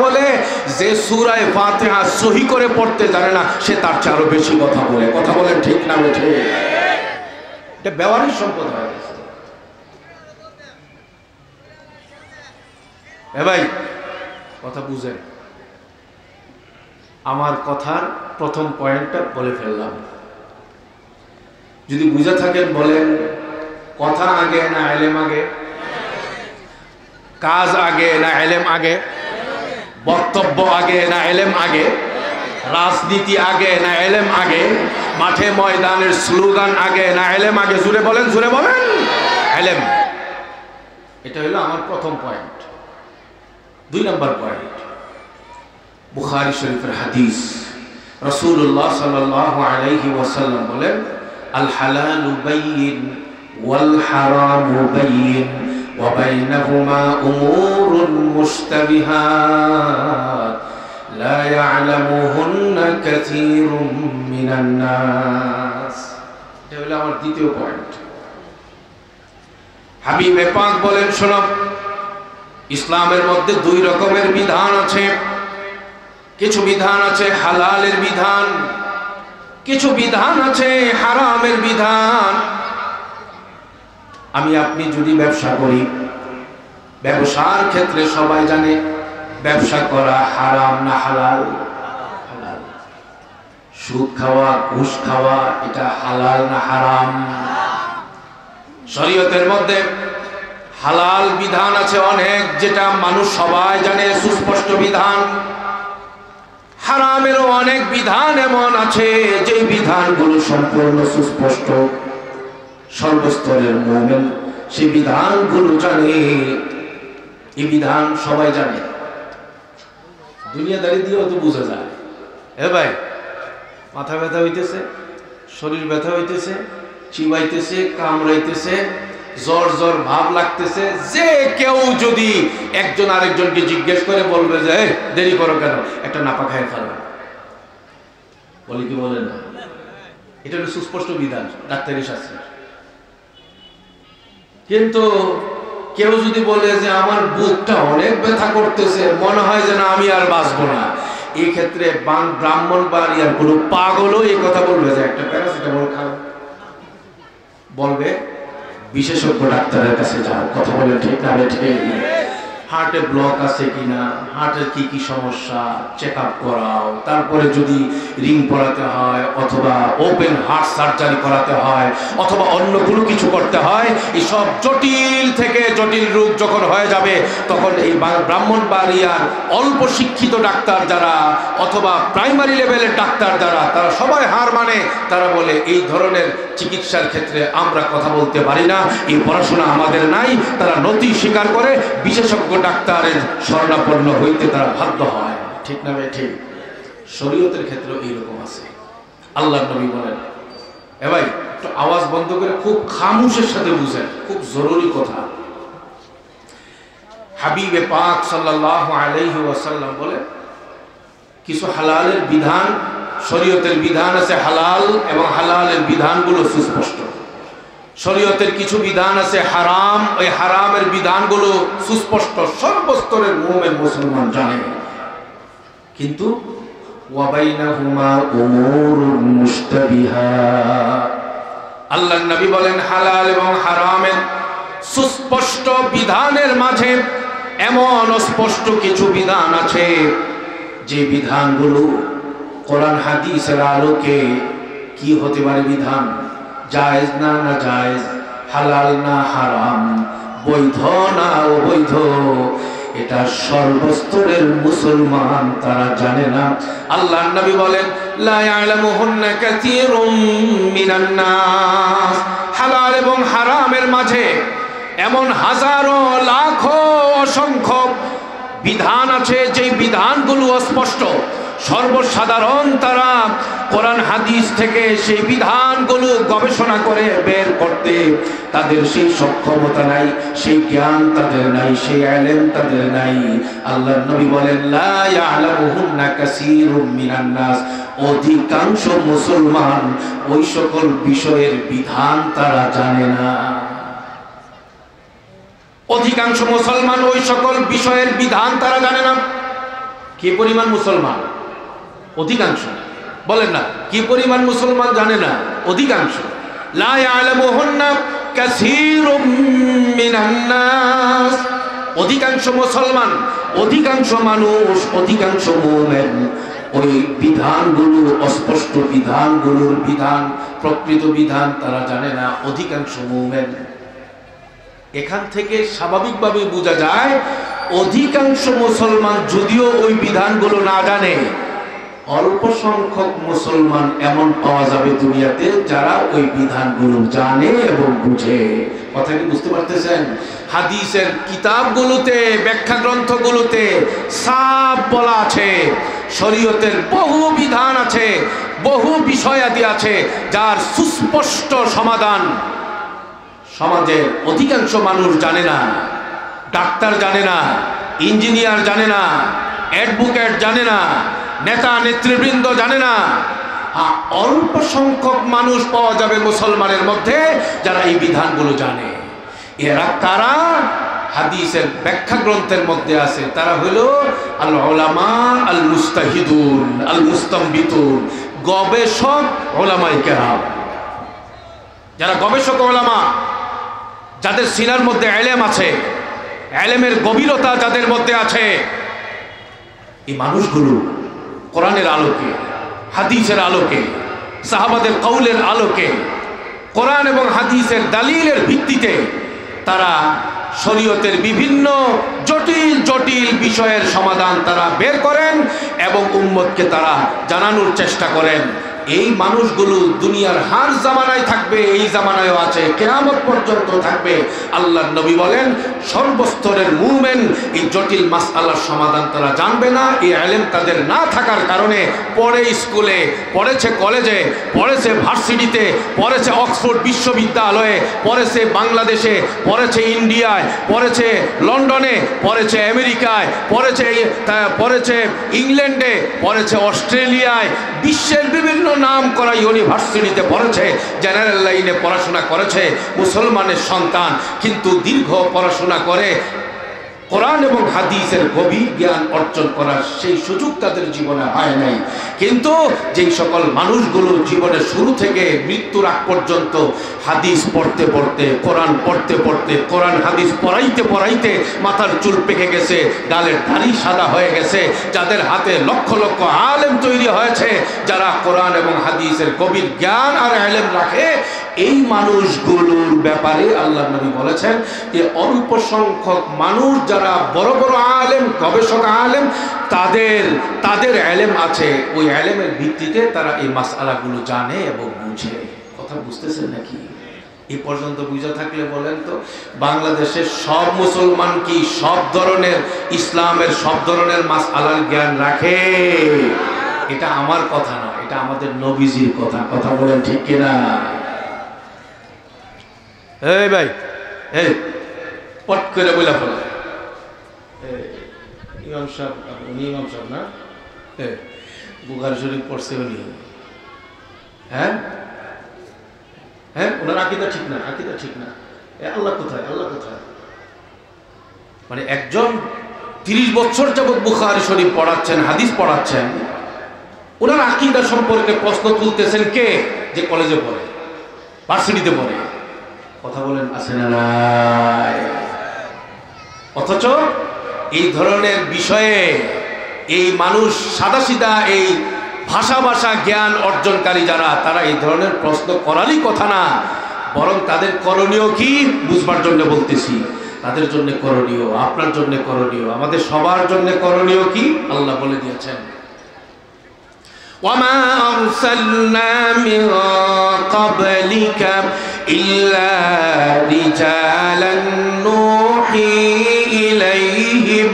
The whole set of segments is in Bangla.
বলে যে সূরা ফাতিহা সহি করে পড়তে জানে না সে তার চেয়ে আরো বেশি কথা বলে। কথা বলেন ঠিক না বেঠে? এটা ব্যবহারিক সম্পদ হয়ে গেছে। ভাই কথা বুঝেন, আমার কথার প্রথম পয়েন্টটা বলে ফেললাম। যদি বুঝে থাকেন বলেন, কথা আগে না ইলম আগে? কাজ আগে না ইলম আগে? বক্তব্য আগে না ইলম আগে? রাজনীতি আগে না ইলম আগে? মাঠে ময়দানের স্লোগান আগে না ইলম আগে? জুড়ে বলেন, জুড়ে বলেন। ইলম। এটা হলো আমার প্রথম পয়েন্ট। 2 নম্বর পয়েন্ট, বুখারী শরীফের হাদিস। রাসূলুল্লাহ সাল্লাল্লাহু আলাইহি ওয়াসাল্লাম বলেন, আল হালালু বাইয়িন ওয়াল হারামু বাইয়িন ওয়া বাইনাহুমা উমুরুন মুশতাবিহাত লা ইয়ালামুহুন্না কাসীরুম মিনান নাস। এটা হলো আমার দ্বিতীয় পয়েন্ট। হাবিবে পাক বলেন, শোনো, ইসলামের মধ্যে 2 রকমের বিধান আছে। কিছু বিধান আছে হালালের বিধান, কিছু বিধান আছে হারামের বিধান। আমি আপনি যদি ব্যবসা করি, ব্যবসার ক্ষেত্রে সবাই জানে ব্যবসা করা হারাম না হালাল? হালাল। সুদ খাওয়া, ঘুষ খাওয়া, এটা হালাল না হারাম? শরীয়তের মধ্যে হালাল বিধান আছে অনেক, যেটা মানুষ সবাই জানে, সুস্পষ্ট বিধান। হারামেরও অনেক বিধান এমন আছে যে বিধানগুলো সম্পূর্ণ সুস্পষ্ট। সর্বস্তরের মুমিন সেই বিধানগুলো জানে। এই বিধান সবাই জানে, দুনিয়াদারি দিয়েও তো বোঝা যায়। এ ভাই, মাথা ব্যথা হইতেছে, শরীর ব্যথা হইতেছে, চিবাইতেছে, কামড়াইতেছে, জ্বর জ্বর ভাব লাগতেছে, যে কেউ যদি একজন আরেকজনকে জিজ্ঞেস করে বলবে যে দেরি করো কেন, একটা নাপা খায় ফেলো, বলি কি বলেন না? এটা হলো সুস্পষ্ট বিধান ডাক্তারি শাস্ত্রে। কিন্তু কেউ যদি বলে যে আমার বুকটা অনেক ব্যথা করতেছে, মনে হয় যে না আমি আর বাঁচবো না, এই ক্ষেত্রে ব্রাহ্মণবাড়িয়ার কোনো পাগলও এই কথা বলবে যে একটা প্যারাসিটামল খাও? বলবে বিশেষজ্ঞ ডাক্তারের কাছে যাও। কথা বলে ঠিক না ঠিক? হার্টে ব্লক আছে কিনা, হার্টের কি কি সমস্যা চেক আপ করাও। তারপরে যদি রিং পরাতে হয়, অথবা ওপেন হার্ট সার্জারি করাতে হয়, অথবা অন্য কোনো কিছু করতে হয়, এই সব জটিল থেকে জটিল রোগ যখন হয়ে যাবে, তখন এই ব্রাহ্মণবাড়িয়ার অল্প শিক্ষিত ডাক্তার যারা, অথবা প্রাইমারি লেভেলের ডাক্তার যারা, তারা সবাই হার মানে। তারা বলে এই ধরনের চিকিৎসার ক্ষেত্রে আমরা কথা বলতে পারি না, এই পড়াশোনা আমাদের নাই। তারা নতি স্বীকার করে বিশেষজ্ঞ ডাক্তারের শরণাপন্ন হইতে তারা বাধ্য হয়। ঠিক না ভাই? ঠিক। শরীয়তের ক্ষেত্রে এইরকম আছে। আল্লাহর নবী বলেন, এ ভাই একটু আওয়াজ বন্ধ করে খুব খামোশের সাথে বুঝেন, খুব জরুরি কথা। হাবিবে পাক সাল্লাল্লাহু আলাইহি ওয়াসাল্লাম বলে, কিছু হালালের বিধান, শরীয়তের বিধান আছে হালাল, এবং হালালের বিধানগুলো সুস্পষ্ট। শরীয়তের কিছু বিধান আছে হারাম, ওই হারামের বিধানগুলো সুস্পষ্ট, সর্বস্তরের মুমিন মুসলমান জানে। কিন্তু ওয়া বাইনাহুমা উমুরুন মুশতাবিহাত, আল্লাহর নবী বলেন হালাল এবং হারামের সুস্পষ্ট বিধানের মাঝে এমন স্পষ্ট কিছু বিধান আছে যে বিধানগুলো কোরআন হাদিসের আলোকে কি হতে পারে বিধান, জায়েজ না না জায়েজ, হালাল না হারাম, বৈধ না অবৈধ, এটা সর্বস্তরের মুসলমান তারা জানে না। আল্লাহর নবী বলেন, লা ইয়ালামুহুন্না কাসীরুম মিনান নাস, হালাল এবং হারামের মাঝে এমন হাজারো লাখো অসংখ্য বিধান আছে যে বিধানগুলো স্পষ্ট, সর্বসাধারণ তারা কোরআন হাদিস থেকে সেই বিধানগুলো গবেষণা করে বের করতে তাদের সেই সক্ষমতা নাই, সেই জ্ঞান তাদের নাই, সেই ইলম তাদের নাই। আল্লাহর নবী বলেন, লা ইয়ালামুহুন্না কাসীরুম মিনান নাস, অধিকাংশ মুসলমান ওই সকল বিষয়ের বিধান তারা জানে না। অধিকাংশ মুসলমান ওই সকল বিষয়ের বিধান তারা জানে না। কি পরিমাণ মুসলমান? অধিকাংশ। বলেন না, কি পরিমাণ মুসলমান জানে না? অধিকাংশ। লা ইয়ালামুহুন্না কাসীরুম মিনান নাস। অধিকাংশ মুসলমান, অধিকাংশ মানুষ, অধিকাংশ মুমিন ওই বিধানগুলো, অস্পষ্ট বিধানগুলোর বিধান, প্রকৃত বিধান তারা জানে না। অধিকাংশ মুমিন। এখান থেকে স্বাভাবিকভাবে বোঝা যায় অধিকাংশ মুসলমান যদিও ওই বিধানগুলো না জানে, অল্প সংখ্যক মুসলমান এমন পাওয়া যাবে দুনিয়াতে যারা ওই বিধানগুলো জানে এবং বুঝে। কথা কি বুঝতে পারতেছেন? হাদিসের কিতাবগুলোতে, ব্যাখ্যা গ্রন্থগুলোতে সাফ বলা আছে শরীয়তের বহু বিধান আছে, বহু বিষয়াদি আছে যার সুস্পষ্ট সমাধান সমাজের অধিকাংশ মানুষ জানে না। ডাক্তার জানে না, ইঞ্জিনিয়ার জানে না, অ্যাডভোকেট জানে না, নেতা নেতৃবৃন্দ জানে না। অল্প সংখ্যক মানুষ পাওয়া যাবে মুসলমানের মধ্যে যারা এই বিধানগুলো জানে। এরা কারা? হাদিসের ব্যাখ্যা গ্রন্থের মধ্যে আছে। তারা হলো আল উলামা আল মুস্তাহিদুন আল মুস্তামবিতুন, গবেষক উলামায়ে কেরাম। যারা গবেষক উলামা, যাদের সিনার মধ্যে ইলম আছে, ইলমের গভীরতা যাদের মধ্যে আছে, এই মানুষগুলো কোরআনের আলোকে, হাদিসের আলোকে, সাহাবাদের কওলের আলোকে, কোরআন এবং হাদিসের দলিলের ভিত্তিতে তারা শরীয়তের বিভিন্ন জটিল জটিল বিষয়ের সমাধান তারা বের করেন এবং উম্মতকে তারা জানানোর চেষ্টা করেন। এই মানুষগুলো দুনিয়ার হার জামানায় থাকবে, এই জামানায়ও আছে, কিয়ামত পর্যন্ত থাকবে। আল্লাহর নবী বলেন সর্বস্তরের মুমিন এই জটিল মাসআলার সমাধান তারা জানবে না। এই ইলম তাদের না থাকার কারণে পড়ে স্কুলে, পড়েছে কলেজে, পড়েছে ভার্সিটিতে, পড়েছে অক্সফোর্ড বিশ্ববিদ্যালয়ে, পড়েছে বাংলাদেশে, পড়েছে ইন্ডিয়ায়, পড়েছে লন্ডনে, পড়েছে আমেরিকায়, পড়েছে ইংল্যান্ডে, পড়েছে অস্ট্রেলিয়ায়, বিশ্বের বিভিন্ন নাম করা ইউনিভার্সিটিতে পড়েছে, জেনারেল লাইনে পড়াশোনা করেছে মুসলমানের সন্তান, কিন্তু দীর্ঘ পড়াশোনা করে কোরআন এবং হাদিসের গভীর জ্ঞান অর্জন করার সেই সুযোগ তাদের জীবনে হয় নাই। কিন্তু যেই সকল মানুষগুলো জীবনের শুরু থেকে মৃত্যুর আগ পর্যন্ত হাদিস পড়তে পড়তে, কোরআন পড়তে পড়তে, কোরআন হাদিস পড়াইতে পড়াইতে মাথার চুল পেকে গেছে, গালের দাড়ি সাদা হয়ে গেছে, যাদের হাতে লক্ষ লক্ষ আলেম তৈরি হয়েছে, যারা কোরআন এবং হাদিসের গভীর জ্ঞান আর ইলম রাখে, এই মানুষগুলোর ব্যাপারে আল্লাহর নবী বলেছেন যে অল্প সংখ্যক মানুষ যারা বড় বড় আলেম, গবেষক আলেম, তাদের ইলম আছে, ওই ইলমের ভিত্তিতে তারা এই মাসআলাগুলো জানে এবং বুঝে। কথা বুঝতেছেন নাকি? এই পর্যন্ত বুঝা থাকলে বলেন তো, বাংলাদেশের সব মুসলমান কি সব ধরনের ইসলামের সব ধরনের মাসআলার জ্ঞান রাখে? এটা আমার কথা না, এটা আমাদের নবীজির কথা। কথা বলেন ঠিক কিনা? এই ভাই, এই পট করে বইলা ফেলা ইমাম সাহেব, উনি ইমাম সাহেব না? বুখারী শরীফ পড়ছে উনি। হ্যাঁ হ্যাঁ, ওনার আকীদা ঠিক না, আকীদা ঠিক না। আল্লাহ কোথায়, আল্লাহ কোথায়? মানে একজন 30 বছর যাবৎ বুখারী শরীফ পড়াচ্ছেন, হাদিস পড়াচ্ছেন, ওনার আকীদা সম্পর্কে প্রশ্ন তুলতেছেন কে? যে কলেজে পড়ে, ভার্সিটিতে পড়ে। কথা বলেন আছে না নাই? অথচ এই ধরনের বিষয়ে এই মানুষ সাদাসিধা এই ভাষা জ্ঞান অর্জনকারী যারা, তারা এই ধরনের প্রশ্ন করারই কথা না। বরং তাদের করণীয় কি বুঝবার জন্য বলতেছি, তাদের জন্য করণীয়, আপনার জন্য করণীয়, আমাদের সবার জন্য করণীয় কি আল্লাহ বলে দিয়েছেন, وَمَا أَرْسَلْنَا مِن قَبْلِكَ إِلَّا رِجَالًا نُوحِي إِلَيْهِمْ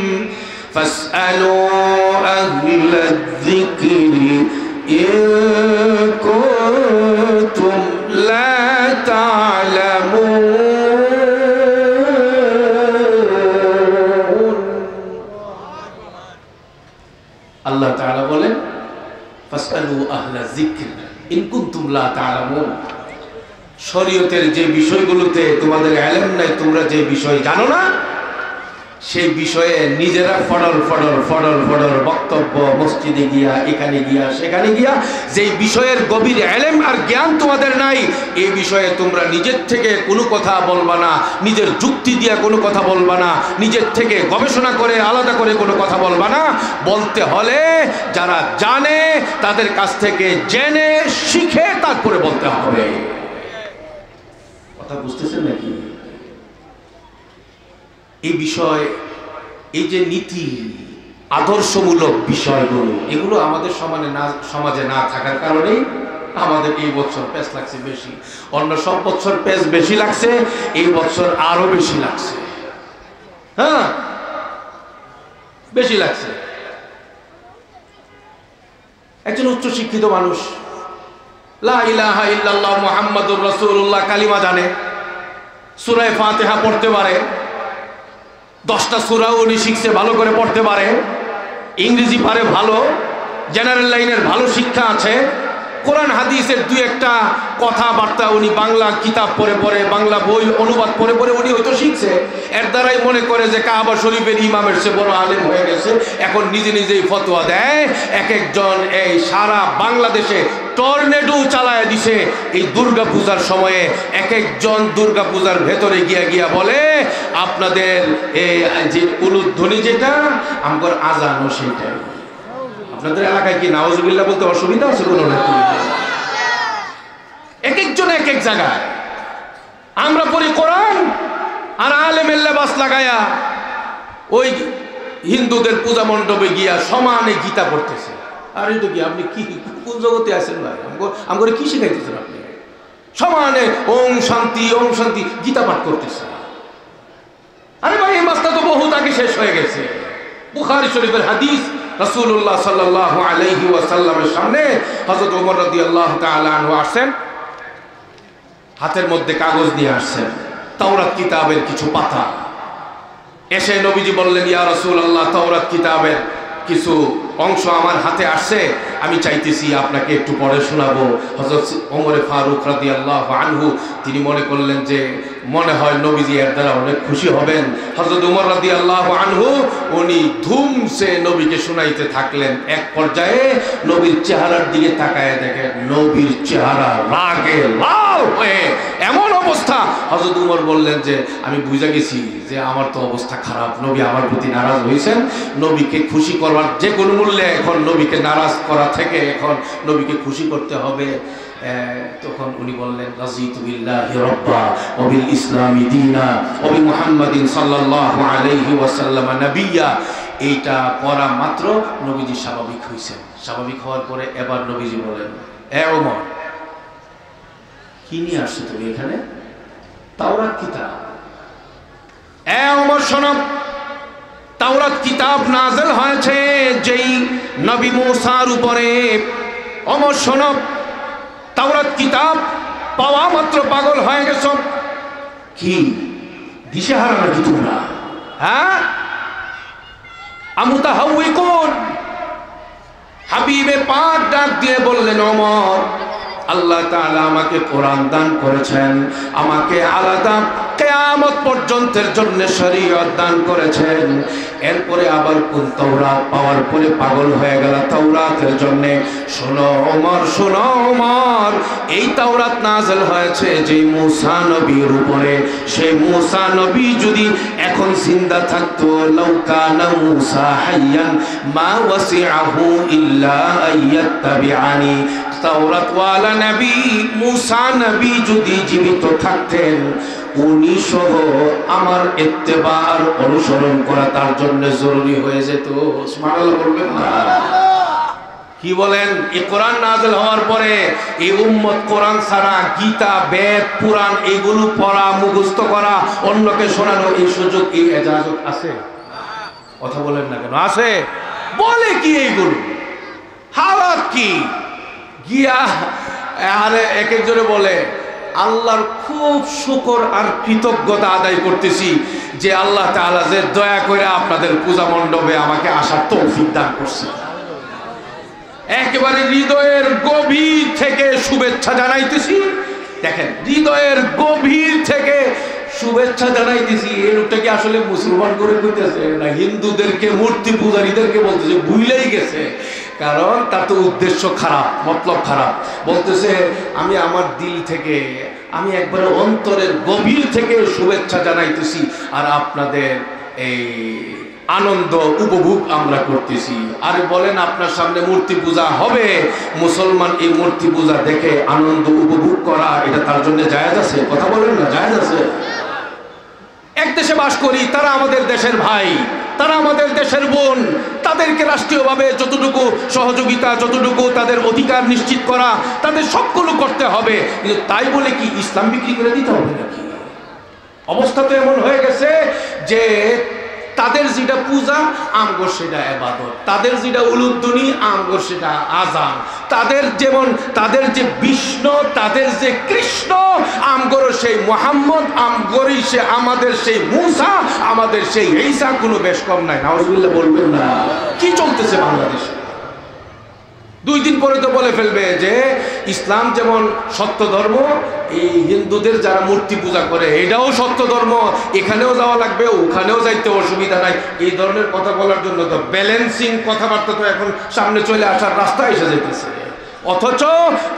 فَاسْأَلُوا أَهْلَ الذِّكْرِ إِن كُنتُمْ لَا تَعْلَمُونَ। আল্লাহ তাআলা বলেন ফাসআলু আহলা যিকর ইন কুনতুম লা তা'লামুন। শরীয়তের যে বিষয়গুলোতে তোমাদের ইলম নাই, তোমরা যে বিষয় জানো না, সেই বিষয়ে নিজেরা ফডল বক্তব্য মসজিদে গিয়া এখানে গিয়া সেখানে গিয়া, যেই বিষয়ের গভীর ইলম আর জ্ঞান তোমাদের নাই, এই বিষয়ে তোমরা নিজের থেকে কোনো কথা বলবা না, নিজের যুক্তি দিয়া কোনো কথা বলবা না, নিজের থেকে গবেষণা করে আলাদা করে কোনো কথা বলবা না। বলতে হলে যারা জানে তাদের কাছ থেকে জেনে শিখে তারপরে বলতে হবে। কথা বুঝতেছেন নাকি? এই বিষয়, এই যে নীতি আদর্শমূলক বিষয়গুলো, এগুলো আমাদের সমাজে না থাকার কারণেই আমাদের এই বছর পেঁচ লাগছে বেশি। অন্য সব বছর পেঁচ বেশি লাগছে, এই বছর আরো বেশি লাগছে। হ্যাঁ, বেশি লাগছে। একজন উচ্চশিক্ষিত মানুষ, লা ইলাহা ইল্লাল্লাহ মুহাম্মাদুর রাসূলুল্লাহ কালিমা জানে, সূরা ফাতিহা পড়তে পারে, 10টা সূরা উনি শিখছে, ভালো করে পড়তে পারে, ইংরেজি পারে ভালো, জেনারেল লাইনের ভালো শিক্ষা আছে, কোরআন হাদিসের দুই একটা কথাবার্তা উনি বাংলা কিতাব পড়ে পড়ে, বাংলা বই অনুবাদ পড়ে পড়ে উনি হয়তো শিখছে। এর দ্বারাই মনে করে যে কাবা শরীফের ইমামের সে বড় আলেম হয়ে গেছে। এখন নিজে নিজেই ফতোয়া দেয়। এক একজন এই সারা বাংলাদেশে টর্নেডো চালায় দিছে এই দুর্গা পূজার সময়ে। এক একজন দুর্গা পূজার ভেতরে গিয়া বলে আপনাদের এই যে উলুধ্বনি যেটা আমার আজানও সেটাই। আপনাদের এলাকায় কি নাউজুবিল্লাহ বলতে অসুবিধা আছে কোনো নাকি? এক একজন এক এক জায়গায়। আমরা পড়ি কোরআন আর আলেমের লেবাস লাগায়া ওই হিন্দুদের পূজা মণ্ডপে গিয়া সমানে গীতা পড়তেছে। আর এই তো কি, আপনি কি কোন জগতে আছেন ভাই? আমাকে কি শিখাইতেছেন আপনি? সমানে ওম শান্তি গীতা পাঠ করতেছে। আরে ভাই, এই মাসটা তো বহুত আগে শেষ হয়ে গেছে। বুখারী শরীফের হাদিস, রাসূলুল্লাহ সাল্লাল্লাহু আলাইহি ওয়াসাল্লামের সামনে হযরত ওমর রাদিয়াল্লাহু তাআলা আনহু আসেন, হাতের মধ্যে কাগজ নিয়ে আসছেন, তাওরাত কিতাবের কিছু পাতা। এসে নবীজি বললেন, ইয়া রাসূলুল্লাহ, তাওরাত কিতাবের কিছু অংশ আমার হাতে আসছে, আমি চাইতেছি আপনাকে একটু পড়ে শোনাবো। হযরত ওমরে ফারুক রাদিয়াল্লাহু আনহু তিনি মনে করলেন যে মনে হয় নবীজি এর দ্বারা অনেক খুশি হবেন। হযরত ওমর রাদিয়াল্লাহু আনহু উনি ধুমসে নবীকে শোনাইতে থাকলেন। এক পর্যায়ে নবীর চেহারার দিকে তাকায় দেখেন নবীর চেহারা রাগে লাল হয়ে এমন অবস্থা। হযরত ওমর বললেন যে আমি বুঝে গেছি যে আমার তো অবস্থা খারাপ, নবী আমার প্রতি নারাজ হয়েছেন। নবীকে খুশি করবার যে কোনো মূল্যে এখন নবীকে নারাজ করা থেকে এখন নবীকে খুশি করতে হবে। তখন উনি বললেন, রাযীতু বিল্লাহি রাব্বা ওয়া বিল ইসলামি দীনা ওয়া বি মুহাম্মাদিন সাল্লাল্লাহু আলাইহি ওয়াসাল্লাম নবিয়্যা। এইটা পড়া মাত্র নবীজি স্বাভাবিক হয়েছেন। স্বাভাবিক হওয়ার পরে এবার নবীজি বলেন, এ ওমর, কি নিয়ে আসছো তুমি এখানে? তাওরাত কিতাব। এ ওমর শোনো, তাওরাত কিতাব নাযিল হয়েছে যেই নবী মুসার উপরে। ওমর শোনো, তাওরাত কিতাব পাওয়া মাত্র পাগল হয়ে গেছো। কি দিশেহারা নাকি তোমরা? হ্যাঁ, আমুতাহাউইকুন। হাবিবে পাক ডাক দিয়ে বললেন, ওমর, আল্লাহ তাআলা আমাকে কোরআন দান করেছেন, আমাকে আলাদা কিয়ামত পর্যন্তের জন্য শরীয়ত দান করেছেন। এরপরে আবার কোন তাওরাত পাওয়ার পরে পাগল হয়ে গেল তাওরাতের জন্য? শোনো ওমর, শোনো ওমর, এই তাওরাত নাযিল হয়েছে যে মুসা নবীর উপরে। সেই মুসা নবী যদি এখন জিন্দা থাকতো, লাউ কানা মুসা হাইয়ান মা ওয়াসিআহু ইল্লা আইয়াত্তাবিআনি। তাওরাতওয়ালা নবী মুসা নবী যদি জীবিত থাকতেন, উনি সহ আমার ইত্তেবার অনুসরণ করা তার জন্য জরুরি হয়ে যেত। সুবহানাল্লাহ বলবেন না? কি বলেন? এই কোরআন নাযিল হওয়ার পরে এই উম্মত কোরআন ছাড়া গীতা, বেদ, পুরাণ এগুলো পড়া, মুখস্থ করা, অন্যকে শোনানো এই সুযোগ, এই ইজাজত আছে? কথা বলেন না কেন? আছে? বলে কি এইগুলো? হালাত কি? গিয়া আরে এক একজনে বলে আল্লাহর খুব শুকর আর কৃতজ্ঞতা আদায় করতেছি যে আল্লাহ তাআলা যে দয়া করে আপনাদের পূজা মণ্ডপে আমাকে আসার তৌফিক দান করছে। একেবারে হৃদয়ের গভীর থেকে শুভেচ্ছা জানাইতেছি। দেখেন, হৃদয়ের গভীর থেকে শুভেচ্ছা জানাইতেছি, এই লোকটা কি আসলে মুসলমান করে কইতেছে না হিন্দুদেরকে মূর্তি পূজারীদেরকে বলতেছে? ভুলেই গেছে, কারণ তার তো উদ্দেশ্য খারাপ, মতলব খারাপ। বলতেছে আমি আমার দিল থেকে, আমি একবারে অন্তরের গভীর থেকে শুভেচ্ছা জানাইতেছি, আর আপনাদের এই আনন্দ উপভোগ আমরা করতেছি। আরে বলেন, আপনার সামনে মূর্তি পূজা হবে, মুসলমান এই মূর্তি পূজা দেখে আনন্দ উপভোগ করা এটা তার জন্য জায়েজ আছে? কথা বলেন না, জায়েজ আছে? এক দেশে বাস করি, তারা আমাদের দেশের ভাই, তারা আমাদের দেশের বোন, তাদেরকে রাষ্ট্রীয়ভাবে যতটুকু সহযোগিতা, যতটুকু তাদের অধিকার নিশ্চিত করা, তাদের সবগুলো করতে হবে। কিন্তু তাই বলে কি ইসলাম বিক্রি করে দিতে হবে নাকি? অবস্থা তো এমন হয়ে গেছে যে তাদের যেটা পূজা আমগো সেটা ইবাদত, তাদের যেটা উলুধ্বনি আমগো সেটা আযান, তাদের যেমন তাদের যে বিষ্ণু, তাদের যে কৃষ্ণ, আমগোর সেই মুহাম্মদ, আমগোরই সে আমাদের সেই মূসা, আমাদের সেই ঈসা, কোনো বেশ কম নাই। নাউজুবিল্লাহ বলবেন না? কি চলতেছে বাংলাদেশে? 2 দিন পরে তো বলে ফেলবে যে ইসলাম যেমন সত্য ধর্ম, এই হিন্দুদের যারা মূর্তি পূজা করে এটাও সত্য ধর্ম, এখানেও যাওয়া লাগবে, ওখানেও যাইতে অসুবিধা নাই। এই ধরনের কথা বলার জন্য তো ব্যালেন্সিং কথাবার্তা তো এখন সামনে চলে আসার রাস্তা এসে যেতেছে। অথচ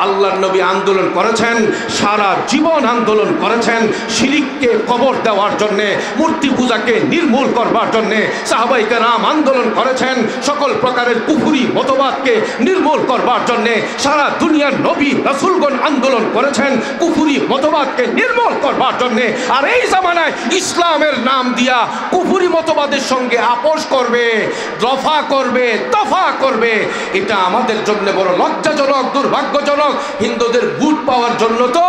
আল্লাহর নবী আন্দোলন করেছেন, সারা জীবন আন্দোলন করেছেন শিরিককে কবর দেওয়ার জন্যে, মূর্তি পূজাকে নির্মূল করবার জন্যে। সাহাবায়ে কেরাম আন্দোলন করেছেন সকল প্রকারের কুফরি মতবাদকে নির্মূল করবার জন্যে। সারা দুনিয়ার নবী রাসূলগণ আন্দোলন করেছেন কুফরি মতবাদকে নির্মূল করবার জন্যে। আর এই জামানায় ইসলামের নাম দিয়া কুফরি মতবাদের সঙ্গে আপোষ করবে, দফা করবে, দফা করবে, এটা আমাদের জন্য বড় লজ্জাজনক, দুর্ভাগ্যজনক। হিন্দুদের ভোট পাওয়ার জন্য তো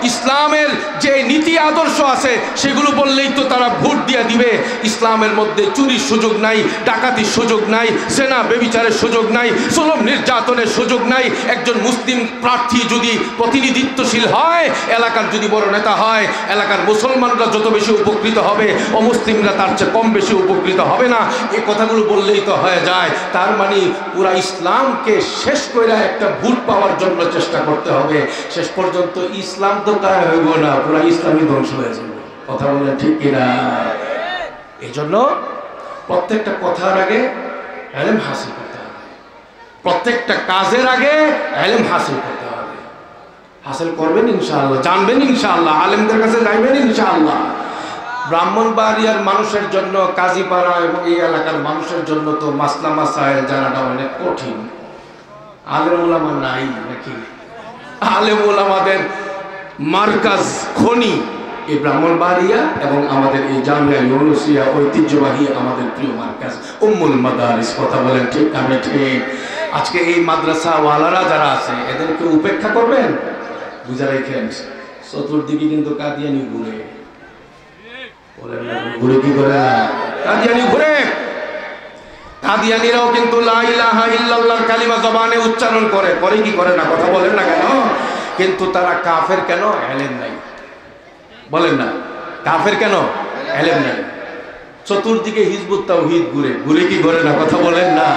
ইসলামের যে নীতি আদর্শ আছে সেগুলো বললেই তো তারা ভোট দিয়ে দিবে। ইসলামের মধ্যে চুরির সুযোগ নাই, ডাকাতির সুযোগ নাই, সেনা বেবিচারের সুযোগ নাই, জুলুম নির্যাতনের সুযোগ নাই। একজন মুসলিম প্রার্থী যদি প্রতিনিধিত্বশীল হয়, এলাকার যদি বড় নেতা হয়, এলাকার মুসলমানরা যত বেশি উপকৃত হবে, অমুসলিমরা তার চেয়ে কম বেশি উপকৃত হবে না। এই কথাগুলো বললেই তো হয়ে যায়। তার মানে পুরা ইসলামকে শেষ করে একটা ভোট পাওয়ার জন্য চেষ্টা করতে হবে। শেষ পর্যন্ত ইসলাম তো কায়ে হইব না, পুরা ইসলামই ধ্বংস হয়ে যাবে। কথা বলেন ঠিক কিনা? এই জন্য প্রত্যেকটা কথার আগে ইলম হাসিল করতে হবে, প্রত্যেকটা কাজের আগে ইলম হাসিল করতে হবে। হাসিল করবেন ইনশাআল্লাহ, জানবেন ইনশাআল্লাহ, আলেমদের কাছে যাইবেন ইনশাআল্লাহ। ব্রাহ্মণবাড়িয়ার মানুষের জন্য, কাজীপাড়া এবং এই এলাকার মানুষের জন্য তো মাসলা মাসাইল জানাটা অনেক কঠিন। আলেম ওলামা নাই নাকি? আলেম ওলামাদের মার্কাজ, খনি এই ব্রাহ্মণবাড়িয়া এবং আমাদের এই জামিয়া ইউনুসিয়া, ঐতিহ্যবাহী আমাদের প্রিয় মার্কাজ উম্মুল মাদারিস। কথা বলেন ঠিক আমি ঠিক? আজকে এই মাদ্রাসাওয়ালারা যারা আছে এদেরকে উপেক্ষা করবেন, বুঝা রেখেন। চতুর্দিকে কিন্তু কাদিয়ানি ঘুরে, বলেন না ঘুরে? কি করে না? কাদিয়ানি ঘুরে। কাদিয়ানিরাও কিন্তু লা ইলাহা ইল্লাল্লাহর কালিমা জবানে উচ্চারণ করে, করে কি করে না? কথা বলেন না কেন? কিন্তু তারা কাফের কেন? ইলম নাই। বলেন না কাফের কেন? ইলম নাই। চতুর্দিকে হিজবুত তাওহীদ ঘুরে, ঘুরে কি করে না? কথা বলেন না?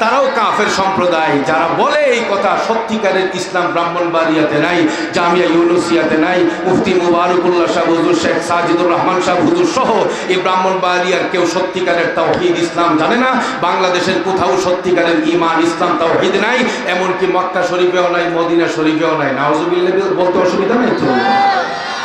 তারাও কাফের সম্প্রদায়। যারা বলে এই কথা, সত্যিকারের ইসলাম ব্রাহ্মণবাড়িয়াতে নাই, জামিয়া ইউনুসিয়াতে নাই। মুফতি মুবারকুল্লাহ সাহেব হুজুর, শেখ সাজিদুর রহমান সাহেব হুজুর সহ এই ব্রাহ্মণবাড়িয়ার কেউ সত্যিকারের তাওহীদ ইসলাম জানে না। বাংলাদেশের কোথাও সত্যিকারের ঈমান ইসলাম তাওহীদ নাই, এমনকি মক্কা শরীফেও নাই, মদিনা শরীফেও নাই। নাউজুবিল্লাহ বলতে অসুবিধা নেই তো?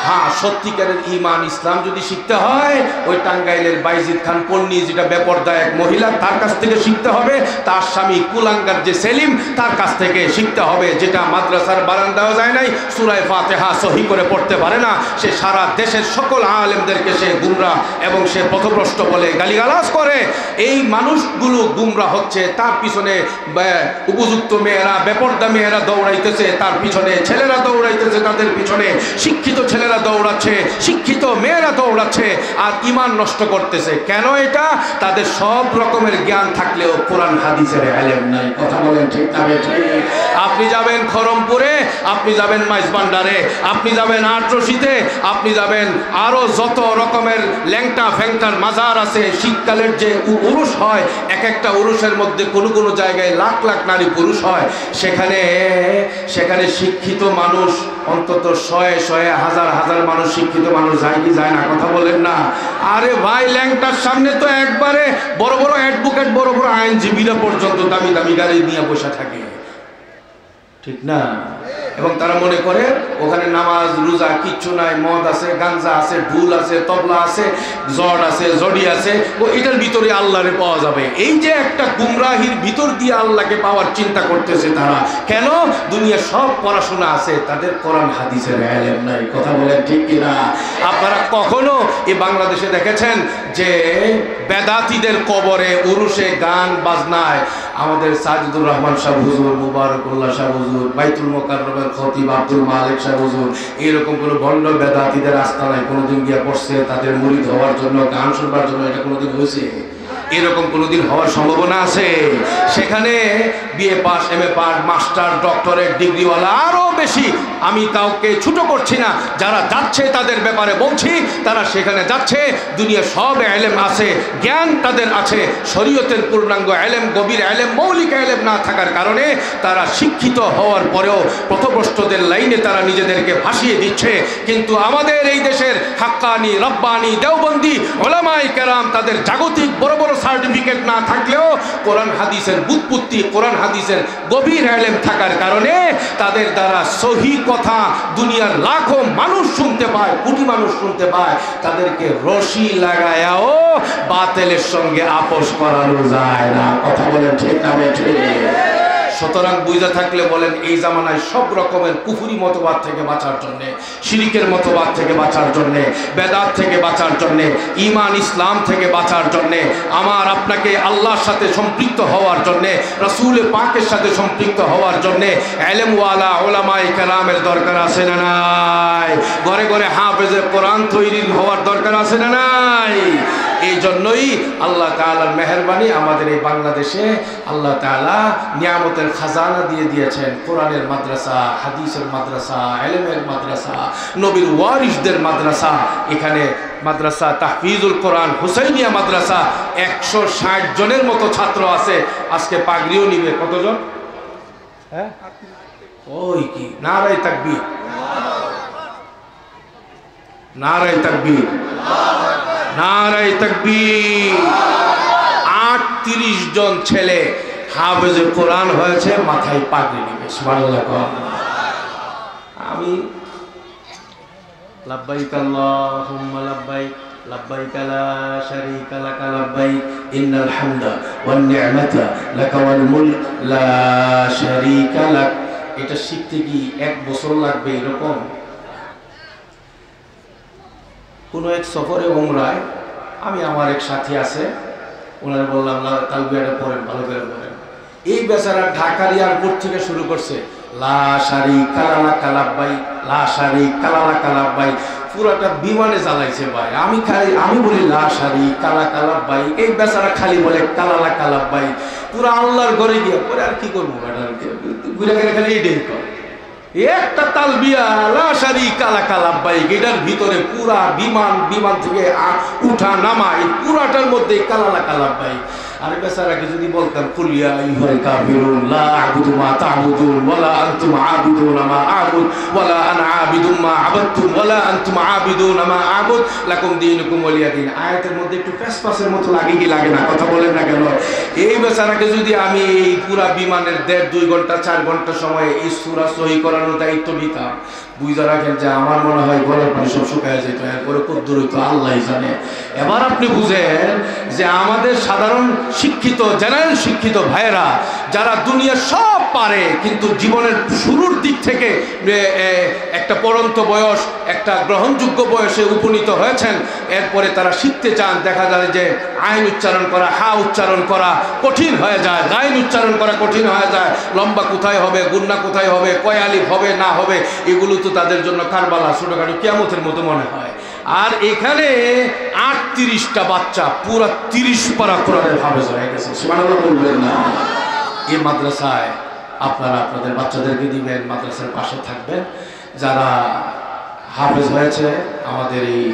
হ্যাঁ, সত্যিকারের ঈমান ইসলাম যদি শিখতে হয়, ওই টাঙ্গাইলের বাইজিদ খান পন্নী, যেটা বেপরদা এক মহিলা, তার কাছ থেকে শিখতে হবে। তার স্বামী কুলাঙ্গার যে সেলিম, তার কাছ থেকে শিখতে হবে। যেটা মাদ্রাসার বারান্দাও যায় নাই, সূরা ফাতিহা সহি করে পড়তে পারে না, সে সারা দেশের সকল আলেমদেরকে সে গুমরাহ এবং সে পথভ্রষ্ট বলে গালিগালাজ করে। এই মানুষগুলো গুমরাহ হচ্ছে, তার পিছনে উপযুক্ত মেয়েরা, বেপরদা মেয়েরা দৌড়াইতেছে, তার পিছনে ছেলেরা দৌড়াইতেছে, তাদের পিছনে শিক্ষিত ছেলেরা দৌড়াচ্ছে, শিক্ষিত মেয়েরা দৌড়াচ্ছে, আর ঈমান নষ্ট করতেছে। কেন? এটা তাদের সব রকমের জ্ঞান থাকলেও কোরআন হাদিসের ইলম নাই। কথা বলেন ঠিক না? ঠিক। আপনি আপনি যাবেন খরমপুরে, আপনি যাবেন মাইজবান্ডারে, আপনি যাবেন আটরশিতে, আপনি যাবেন আরো যত রকমের ল্যাংটা ফ্যাংটার মাজার আছে। শীতকালের যে উরুস হয়, এক একটা উরুসের মধ্যে কোনো কোনো জায়গায় লাখ লাখ নারী পুরুষ হয়। সেখানে শিক্ষিত মানুষ অন্তত শয়ে শয়ে হাজার হাজার মানুষ, শিক্ষিত মানুষ যায় কি যায় না? কথা বলেন না। আরে ভাই, ল্যাংটার সামনে তো একবারে বড় বড় অ্যাডভোকেট, বড় বড় আইনজীবীরা পর্যন্ত দামি দামি গাড়ি নিয়ে বসে থাকে, ঠিক না? এবং তারা মনে করে ওখানে নামাজ রোজা কিচ্ছু নাই, মদ আছে, গাঞ্জা আছে, ঢুল আছে, তবলা আছে, জড আছে, জডি আছে, ও এটার ভিতরে আল্লাহরে পাওয়া যাবে। এই যে একটা গুমরাহির ভিতর দিয়ে আল্লাহকে পাওয়ার চিন্তা করতেছে তারা। কেন? দুনিয়ার সব পড়াশোনা আছে, তাদের কোরআন হাদিসের ইলম নাই। কথা বলেন ঠিক কিনা? আপনারা কখনো এই বাংলাদেশে দেখেছেন যে বেদাতীদের কবরে উরুসে গান বাজনায় আমাদের সাজিদুর রহমান সাহেব হুজুর, মুবারকুল্লাহ সাহেব হুজুর, বাইতুল মোকাররমের খতিব আব্দুল মালিক সাহেব হুজুর, এরকম কোনো ভণ্ড বেদাতীদের আস্তানায় কোনোদিন গিয়ে পড়ছে তাদের মুরিদ হওয়ার জন্য, গান শুনবার জন্য? এটা কোনোদিন হয়েছে? এরকম কোনোদিন হওয়ার সম্ভাবনা আছে? সেখানে BA pass, MA pass, master, doctorate ডিগ্রিওয়ালা আরও বেশি, আমি কাউকে ছোট করছি না, যারা যাচ্ছে তাদের ব্যাপারে বলছি, তারা সেখানে যাচ্ছে, দুনিয়া সব ইলম আছে, জ্ঞান তাদের আছে, শরীয়তের পূর্ণাঙ্গ ইলম, গভীর ইলম, মৌলিক ইলম না থাকার কারণে তারা শিক্ষিত হওয়ার পরেও পথভ্রষ্টদের লাইনে তারা নিজেদেরকে ভাসিয়ে দিচ্ছে। কিন্তু আমাদের এই দেশের হাক্কানি, রব্বানি, দেওবন্দি ওলামায়ে কেরাম তাদের জাগতিক বড় বড় সার্টিফিকেট না থাকলেও কোরআন হাদিসের বুৎপত্তি, কোরআন হাদিসের গভীর ইলম থাকার কারণে তাদের দ্বারা সহি কথা দুনিয়ার লাখো মানুষ শুনতে পায়, কোটি মানুষ শুনতে পায়, তাদেরকে রশি লাগায়াও বাতিলের সঙ্গে আপোষ করানো যায় না। কথা বলেন ঠিক না বেঠিক? সুতরাং বুঝা থাকলে বলেন, এই জামানায় সব রকমের কুফরি মতবাদ থেকে বাঁচার জন্যে, শিরিকের মতবাদ থেকে বাঁচার জন্যে, বেদাত থেকে বাঁচার জন্যে, ঈমান ইসলাম থেকে বাঁচার জন্যে, আমার আপনাকে আল্লাহর সাথে সম্পৃক্ত হওয়ার জন্যে, রাসূল পাকের সাথে সম্পৃক্ত হওয়ার জন্যে ইলমওয়ালা উলামায়ে কেরামের দরকার আছে না নাই? ঘরে ঘরে হাফেজে কোরআন তৈরি হওয়ার দরকার আছে না নাই? এই জন্যই আল্লাহ তাআলার মেহেরবানি আমাদের এই বাংলাদেশে আল্লাহ তাআলা নিয়ামতের খাজানা দিয়ে দিয়েছেন। কোরআনের মাদ্রাসা, হাদিসের মাদ্রাসা, ইলমের মাদ্রাসা, নবীর ওয়ারিসদের মাদ্রাসা। এখানে মাদ্রাসা তাহফিজুল কোরআন হুসাইনিয়া মাদ্রাসা 160 জনের মতো ছাত্র আছে। আজকে পাগড়িও নিবে। কতজন? হ্যাঁ, ওই কি নারায়ে তাকবীর, নারায়ে তাকবীর, নারায়ে তাকবীর। 38 জন ছেলে হাফেজে কোরআন হয়েছে, মাথায় পাগড়ি নিবে। সুবহানাল্লাহ। আমি লাব্বাইক আল্লাহুম্মা লাব্বাইক, লাব্বাইক লা শারীকা লাক লাব্বাইক, ইন্নাল হামদা ওয়ান নি'মাতা লাকা ওয়াল মুলক লা শারীকা লাক। এটা শিখতে কি 1 বছর লাগবে? এরকম কোনো এক সফরে উমরায় আমি, আমার এক সাথী আছে, ওনারা বললাম তালবিয়াটা পড়েন, ভালো করে পড়েন। এই বেচারা ঢাকার এয়ারপোর্ট থেকে শুরু করছে লা শারীকা লাক লাব্বাইক, লা শারীকা লাক লাব্বাইক, পুরাটা বিমানে জ্বালাইছে ভাই। আমি বলি লা শারীকা লাক লাব্বাইক, এই বেচারা খালি বলে কালা লাক লাব্বাইক। পুরা আল্লাহর ঘরে গিয়ে পরে আর কি করবো, ঘুরে গেলে খালি এটাই করে। একটা তালবিয়া লা শারীকা লাক লাব্বাইক, এটার ভিতরে পুরা বিমান থেকে উঠা নামা, এই পুরাটার মধ্যে কালা লাক লাব্বাইক। আর বেচারাকে যদি বলতাম কুল ইয়া আইয়ুহাল কাফিরুন লা আ'বুদু মা তা'বুদুন ওয়ালা আনতুম আ'বিদুনা মা আ'বুদ ওয়ালা আনা আ'বিদু মা আ'বাদতুম ওয়ালা আনতুম আ'বিদুনা মা আ'বুদ লাকুম দীনুকুম ওয়ালিয়া দীন। আয়াতের মধ্যে একটু ফ্যাসফাসের মতো লাগে কি লাগে না? কথা বলেন না কেন? এই বেচারাকে যদি আমি এই পুরা বিমানের 1.5-2 ঘন্টা 4 ঘন্টা সময়ে এই সূরা সহি করানোর দায়িত্ব নিতাম, বুঝা রাখেন যে আমার মনে হয় গলার পানি সব শুকায় যেত। এরপরে কদ্দুর হইতো আল্লাহই জানে। এবার আপনি বুঝেন যে আমাদের সাধারণ শিক্ষিত, জেনারেল শিক্ষিত ভাইয়েরা যারা দুনিয়ার সব পারে, কিন্তু জীবনের শুরুর দিক থেকে একটা পড়ন্ত বয়স, একটা গ্রহণযোগ্য বয়সে উপনীত হয়েছেন, এরপরে তারা শিখতে চান, দেখা যায় যে আইন উচ্চারণ করা, হা উচ্চারণ করা কঠিন হয়ে যায়, গাইন উচ্চারণ করা কঠিন হয়ে যায়, লম্বা কোথায় হবে, গুন্না কোথায় হবে, কয় আলিফ হবে না হবে, এগুলো তো তাদের জন্য কারবালা, ছোটখাটো কিয়ামতের মতো মনে হয়। আর এখানে 38টা বাচ্চা পুরা 30 পারা কোরআনের হাফেজ হয়ে গেছে। সুবহানাল্লাহ বলবেন না? এই মাদ্রাসায় আপনারা আপনাদের বাচ্চাদেরকে দিবেন, মাদ্রাসার পাশে থাকবেন। যারা হাফেজ হয়েছে আমাদের এই